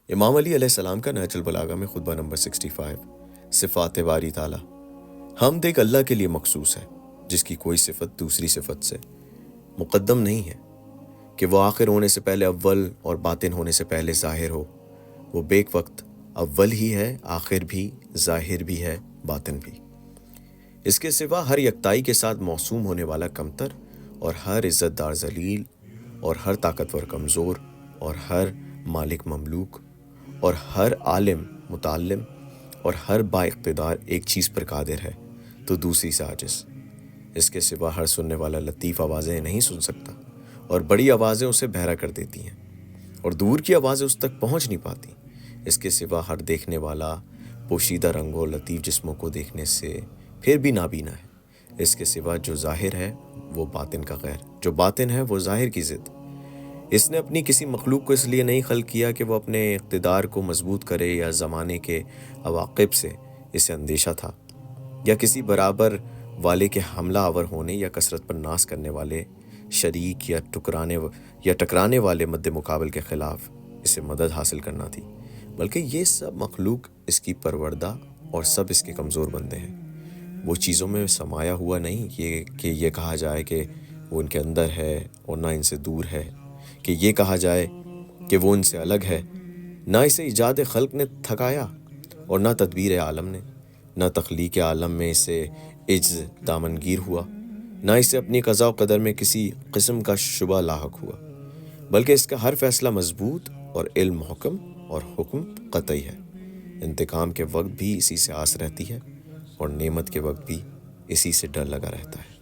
امام علی علیہ السلام کا نہج البلاغہ میں خطبہ نمبر 65 صفات باری تعالیٰ. حمد ایک اللہ کے لیے مخصوص ہے جس کی کوئی صفت دوسری صفت سے مقدم نہیں ہے کہ وہ آخر ہونے سے پہلے اول اور باطن ہونے سے پہلے ظاہر ہو. وہ بیک وقت اول ہی ہے، آخر بھی، ظاہر بھی ہے، باطن بھی. اس کے سوا ہر یکتائی کے ساتھ موسوم ہونے والا کمتر، اور ہر عزت دار ذلیل، اور ہر طاقتور کمزور، اور ہر مالک مملوک، اور ہر عالم متعلم، اور ہر با اقتدار ایک چیز پر قادر ہے تو دوسری سے عاجز. اس کے سوا ہر سننے والا لطیف آوازیں نہیں سن سکتا، اور بڑی آوازیں اسے بہرا کر دیتی ہیں، اور دور کی آوازیں اس تک پہنچ نہیں پاتی. اس کے سوا ہر دیکھنے والا پوشیدہ رنگوں اور لطیف جسموں کو دیکھنے سے پھر بھی نابینا ہے. اس کے سوا جو ظاہر ہے وہ باطن کا غیر، جو باطن ہے وہ ظاہر کی ضد. اس نے اپنی کسی مخلوق کو اس لیے نہیں خلق کیا کہ وہ اپنے اقتدار کو مضبوط کرے، یا زمانے کے عواقب سے اسے اندیشہ تھا، یا کسی برابر والے کے حملہ آور ہونے یا کثرت پر ناز کرنے والے شریک یا ٹکرانے والے مد مقابل کے خلاف اسے مدد حاصل کرنا تھی، بلکہ یہ سب مخلوق اس کی پروردہ اور سب اس کے کمزور بندے ہیں. وہ چیزوں میں سمایا ہوا نہیں کہ یہ کہا جائے کہ وہ ان کے اندر ہے اور نہ ان سے دور ہے، کہ یہ کہا جائے کہ وہ ان سے الگ ہے. نہ اسے ایجاد خلق نے تھکایا اور نہ تدبیر عالم نے، نہ تخلیق عالم میں اسے عجز دامنگیر ہوا، نہ اسے اپنی قضاء و قدر میں کسی قسم کا شبہ لاحق ہوا، بلکہ اس کا ہر فیصلہ مضبوط اور علم محکم اور حکم قطعی ہے. انتقام کے وقت بھی اسی سے آس رہتی ہے، اور نعمت کے وقت بھی اسی سے ڈر لگا رہتا ہے.